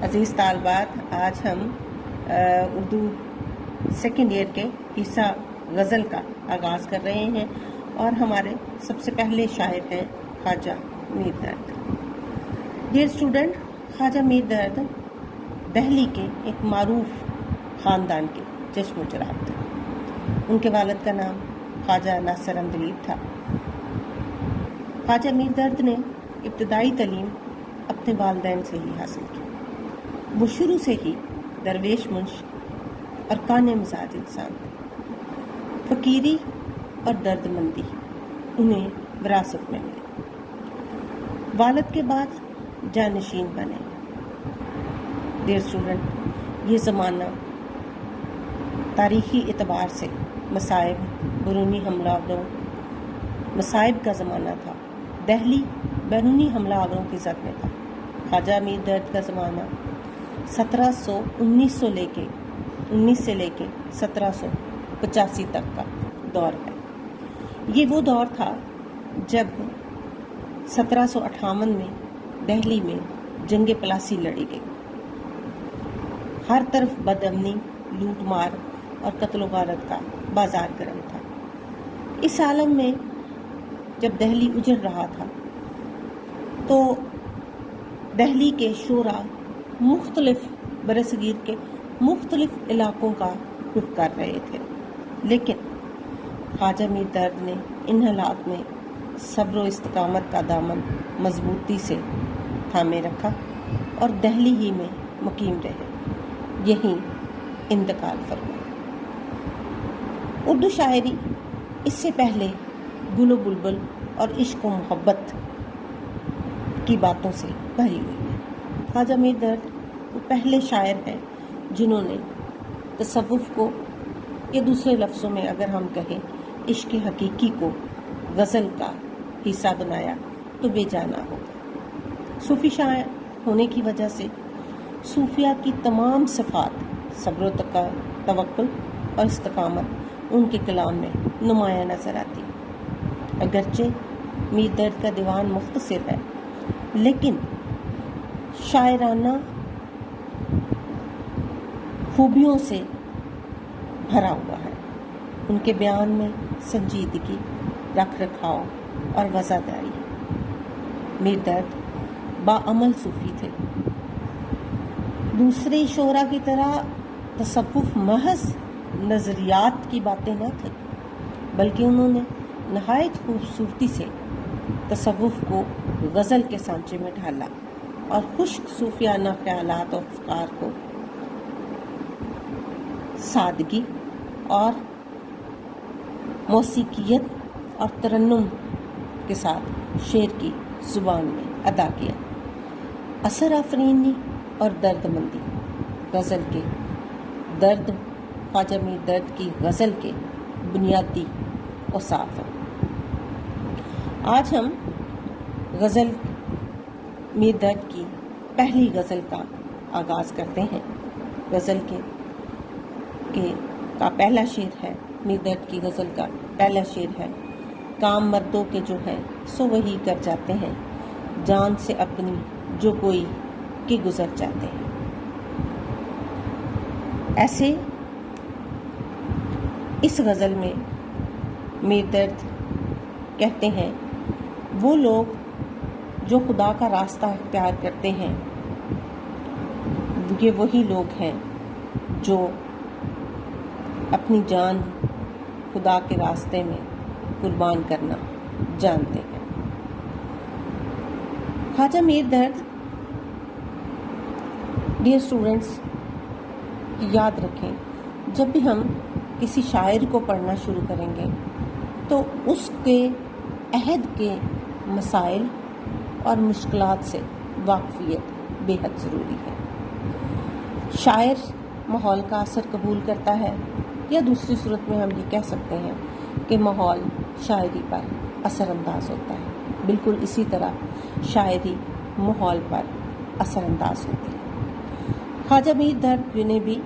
عزیز طالبات، آج ہم اردو سیکنڈ ایئر کے حصہ غزل کا آغاز کر رہے ہیں اور ہمارے سب سے پہلے شاعر ہیں خواجہ میر درد۔ ڈیئر اسٹوڈنٹ، خواجہ میر درد دہلی کے ایک معروف خاندان کے چشم و چراغ تھے۔ ان کے والد کا نام خواجہ ناصر اندلیب تھا۔ خواجہ میر درد نے ابتدائی تعلیم اپنے والدین سے ہی حاصل کی۔ وہ شروع سے ہی درویش منش اور کانے مزاج انسان تھے۔ فقیری اور درد مندی انہیں وراثت میں ملی۔ والد کے بعد جانشین بنے۔ ڈیئر اسٹوڈنٹ، یہ زمانہ تاریخی اعتبار سے مصائب، بیرونی حملہ آوروں، مصائب کا زمانہ تھا۔ دہلی بیرونی حملہ آوروں کی زد میں تھا۔ خواجہ میر درد کا زمانہ 1919 سے لے کے 1785 تک کا دور ہے۔ یہ وہ دور تھا جب 1758 میں دہلی میں جنگ پلاسی لڑی گئی۔ ہر طرف بد امنی، لوٹ مار اور قتل و غارت کا بازار گرم تھا۔ اس عالم میں جب دہلی اجڑ رہا تھا تو دہلی کے شعراء مختلف برصغیر کے مختلف علاقوں کا رخ کر رہے تھے، لیکن خواجہ میر درد نے ان حالات میں صبر و استقامت کا دامن مضبوطی سے تھامے رکھا اور دہلی ہی میں مقیم رہے، یہیں انتقال فرمایا۔ اردو شاعری اس سے پہلے گل و بلبل اور عشق و محبت کی باتوں سے بھری ہوئی ہے۔ خواجہ میر درد وہ پہلے شاعر ہیں جنہوں نے تصوف کو، یا دوسرے لفظوں میں اگر ہم کہیں عشق حقیقی کو، غزل کا حصہ بنایا تو بے جانا ہوگا۔ صوفی شاعر ہونے کی وجہ سے صوفیہ کی تمام صفات، صبر و توکل اور استقامت ان کے کلام میں نمایاں نظر آتی۔ اگرچہ میر درد کا دیوان مختصر ہے، لیکن شاعرانہ خوبیوں سے بھرا ہوا ہے۔ ان کے بیان میں سنجیدگی، رکھ رکھاؤ اور وفاداری ہے۔ میر درد باعمل صوفی تھے۔ دوسرے شعراء کی طرح تصوف محض نظریات کی باتیں نہ تھیں، بلکہ انہوں نے نہایت خوبصورتی سے تصوف کو غزل کے سانچے میں ڈھالا اور خشک صوفیانہ خیالات اور افکار کو سادگی اور موسیقیت اور ترنم کے ساتھ شعر کی زبان میں ادا کیا۔ اثر آفرینی اور درد مندی غزل کے درد، خواجہ میر درد کی غزل کے بنیادی اوصاف ہیں۔ آج ہم غزل میر درد کی پہلی غزل کا آغاز کرتے ہیں۔ غزل کا پہلا شعر ہے، میر درد کی غزل کا پہلا شعر ہے: کام مردوں کے جو ہیں سو وہی کر جاتے ہیں، جان سے اپنی جو کوئی کے گزر جاتے ہیں۔ ایسے اس غزل میں میر درد کہتے ہیں وہ لوگ جو خدا کا راستہ اختیار کرتے ہیں، یہ وہی لوگ ہیں جو اپنی جان خدا کے راستے میں قربان کرنا جانتے ہیں۔ خواجہ میر درد، ڈیئر اسٹوڈنٹس، یاد رکھیں جب بھی ہم کسی شاعر کو پڑھنا شروع کریں گے تو اس کے عہد کے مسائل اور مشکلات سے واقفیت بے حد ضروری ہے۔ شاعر ماحول کا اثر قبول کرتا ہے، یا دوسری صورت میں ہم یہ کہہ سکتے ہیں کہ ماحول شاعری پر اثر انداز ہوتا ہے۔ بالکل اسی طرح شاعری ماحول پر اثر انداز ہوتی ہے۔ خواجہ میر درد نے بھی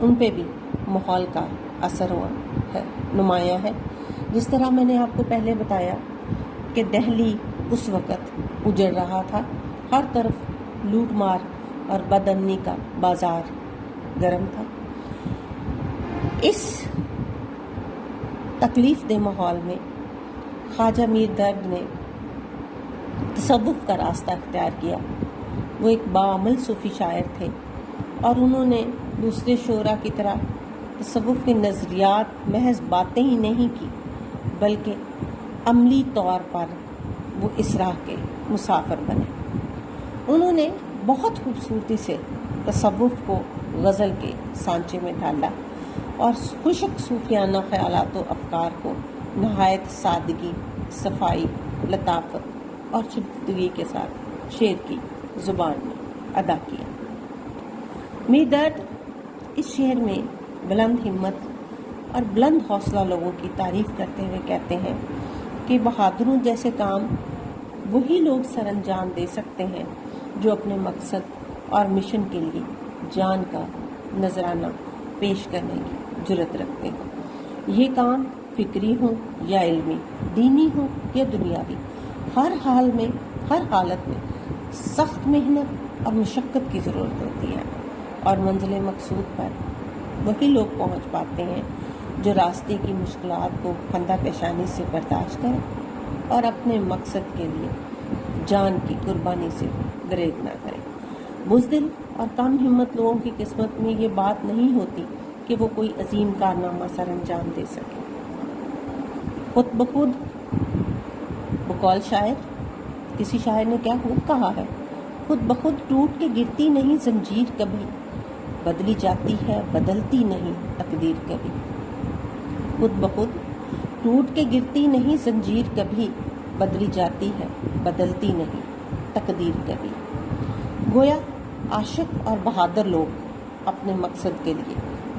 ان پہ بھی ماحول کا اثر ہوا ہے، نمایاں ہے۔ جس طرح میں نے آپ کو پہلے بتایا کہ دہلی اس وقت اجڑ رہا تھا، ہر طرف لوٹ مار اور بد امنی کا بازار گرم تھا۔ اس تکلیف دہ ماحول میں خواجہ میر درد نے تصوف کا راستہ اختیار کیا۔ وہ ایک باعمل صوفی شاعر تھے اور انہوں نے دوسرے شعراء کی طرح تصوف کے نظریات محض باتیں ہی نہیں کی، بلکہ عملی طور پر وہ اس راہ کے مسافر بنے۔ انہوں نے بہت خوبصورتی سے تصوف کو غزل کے سانچے میں ڈالا اور خشک صوفیانہ خیالات و افکار کو نہایت سادگی، صفائی، لطافت اور شیفتگی کے ساتھ شعر کی زبان میں ادا کیا۔ میر درد اس شعر میں بلند ہمت اور بلند حوصلہ لوگوں کی تعریف کرتے ہوئے کہتے ہیں کہ بہادروں جیسے کام وہی لوگ سر انجام دے سکتے ہیں جو اپنے مقصد اور مشن کے لیے جان کا نذرانہ پیش کرنے کی جرت رکھتے ہیں۔ یہ کام فکری ہو یا علمی، دینی ہو یا دنیاوی، ہر حال میں، ہر حالت میں سخت محنت اور مشقت کی ضرورت ہوتی ہے، اور منزل مقصود پر وہی لوگ پہنچ پاتے ہیں جو راستے کی مشکلات کو خندہ پیشانی سے برداشت کریں اور اپنے مقصد کے لیے جان کی قربانی سے گریز نہ کریں۔ بزدل اور کم ہمت لوگوں کی قسمت میں یہ بات نہیں ہوتی کہ وہ کوئی عظیم کارنامہ سر انجام دے سکے۔ خود بخود بقول شاعر، کسی شاعر نے کیا خوب کہا ہے، خود بخود ٹوٹ کے گرتی نہیں زنجیر کبھی، بدلی جاتی ہے بدلتی نہیں تقدیر کبھی۔ خود بخود ٹوٹ کے گرتی نہیں زنجیر کبھی، بدلی جاتی ہے بدلتی نہیں تقدیر کبھی۔ گویا عاشق اور بہادر لوگ اپنے مقصد کے لیے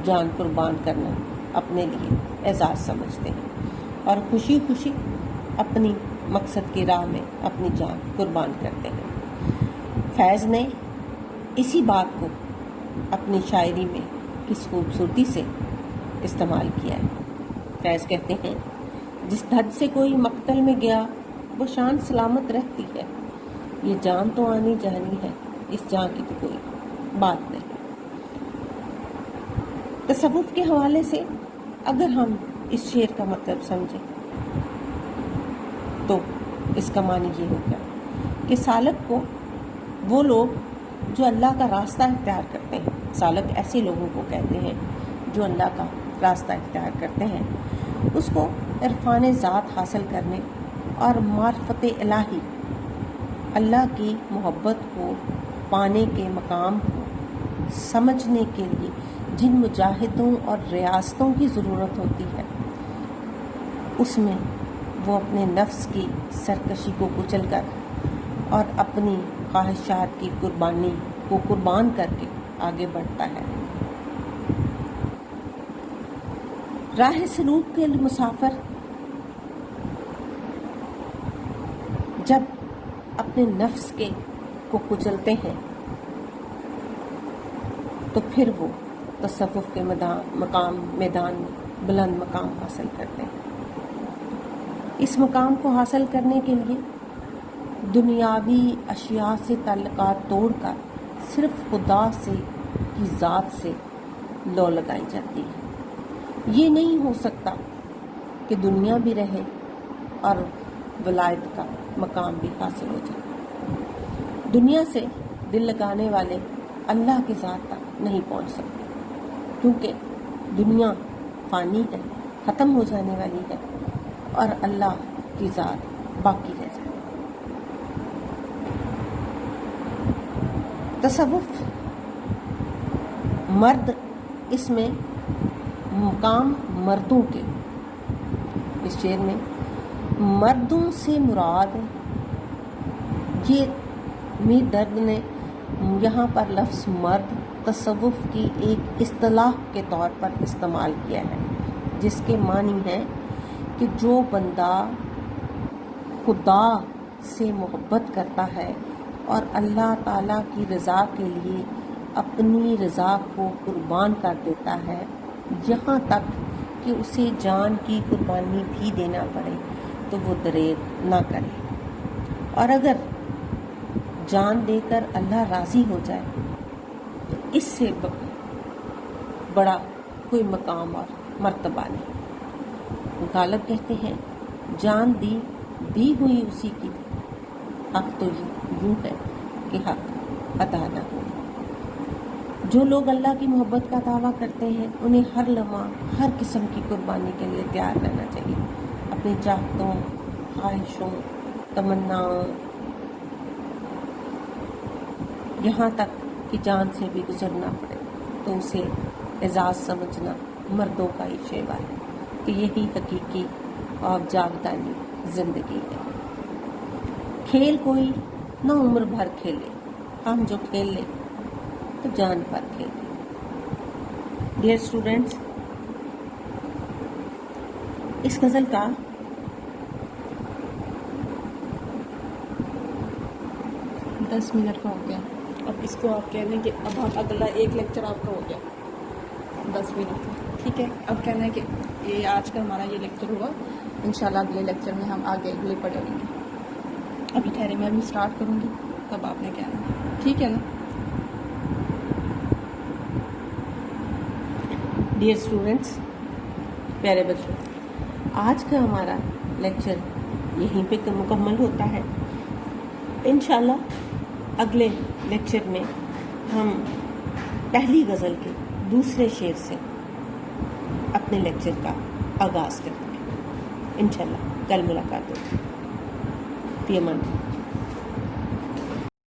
جان قربان کرنا اپنے لیے اعزاز سمجھتے ہیں اور خوشی خوشی اپنی مقصد کی راہ میں اپنی جان قربان کرتے ہیں۔ فیض نے اسی بات کو اپنی شاعری میں کس خوبصورتی سے استعمال کیا ہے۔ فیض کہتے ہیں، جس دھڑ سے کوئی مقتل میں گیا وہ شان سلامت رہتی ہے، یہ جان تو آنی جانی ہے، اس جان کی تو کوئی بات نہیں۔ تصوف کے حوالے سے اگر ہم اس شعر کا مطلب سمجھیں تو اس کا معنی یہ ہوگا کہ سالک کو وہ لوگ جو اللہ کا راستہ اختیار کرتے ہیں، سالک ایسے لوگوں کو کہتے ہیں جو اللہ کا راستہ اختیار کرتے ہیں، اس کو عرفان ذات حاصل کرنے اور معرفت الہی، اللہ کی محبت کو پانے کے مقام کو سمجھنے کے لیے جن مجاہدوں اور ریاستوں کی ضرورت ہوتی ہے، اس میں وہ اپنے نفس کی سرکشی کو کچل کر اور اپنی خواہشات کی قربانی کو قربان کر کے آگے بڑھتا ہے۔ راہ سلوک کے مسافر جب اپنے نفس کو کچلتے ہیں تو پھر وہ تصوف کے میدان میں بلند مقام حاصل کرتے ہیں۔ اس مقام کو حاصل کرنے کے لیے دنیاوی اشیاء سے تعلقات توڑ کر صرف خدا کی ذات سے لو لگائی جاتی ہے۔ یہ نہیں ہو سکتا کہ دنیا بھی رہے اور ولایت کا مقام بھی حاصل ہو جائے۔ دنیا سے دل لگانے والے اللہ کی ذات تک نہیں پہنچ سکتے، کیونکہ دنیا فانی ہے، ختم ہو جانے والی ہے، اور اللہ کی ذات باقی رہ جائے۔ تصوف مرد، اس میں مقام مردوں کے، اس شعر میں مردوں سے مراد، یہ میر درد نے یہاں پر لفظ مرد تصوف کی ایک اصطلاح کے طور پر استعمال کیا ہے، جس کے معنی ہے کہ جو بندہ خدا سے محبت کرتا ہے اور اللہ تعالیٰ کی رضا کے لیے اپنی رضا کو قربان کر دیتا ہے، یہاں تک کہ اسے جان کی قربانی بھی دینا پڑے تو وہ دریغ نہ کرے، اور اگر جان دے کر اللہ راضی ہو جائے تو اس سے بڑا کوئی مقام اور مرتبہ نہیں۔ غالب کہتے ہیں جان دی ہوئی اسی کی تھی، حق تو یوں ہے کہ حق ادا نہ ہو۔ جو لوگ اللہ کی محبت کا دعویٰ کرتے ہیں انہیں ہر لمحہ ہر قسم کی قربانی کے لیے تیار رہنا چاہیے، اپنی چاہتوں، خواہشوں، تمناؤں، یہاں تک کہ جان سے بھی گزرنا پڑے تو اسے اعزاز سمجھنا مردوں کا ہی شیوا ہے کہ یہی حقیقی اور جاودانی زندگی ہے۔ کھیل کوئی نہ عمر بھر کھیلے، ہم جو کھیل لیں تو جان پر کھیلیں۔ ڈیئر اسٹوڈینٹس، اس غزل کا دس منٹ کا ہو گیا، اب اس کو آپ کہہ دیں کہ اب ہم اگلا ایک لیکچر آپ کا ہو گیا 10 منٹ کا، ٹھیک ہے؟ اب کہنا ہے کہ یہ آج کا ہمارا یہ لیکچر ہوا، انشاءاللہ اگلے لیکچر میں ہم آگے اگلے پڑھیں گے۔ ابھی ٹھہرے میں ابھی اسٹارٹ کروں گی تب آپ نے کہنا ہے، ٹھیک ہے نا؟ ڈیئر اسٹوڈینٹس، پیارے بچوں، آج کا ہمارا لیکچر یہیں پہ مکمل ہوتا ہے۔ انشاءاللہ اگلے لیکچر میں ہم پہلی غزل کے دوسرے شعر سے اپنے لیکچر کا آغاز کریں گے۔ انشاءاللہ کل ملاقات ہوگی۔ فی امان اللہ۔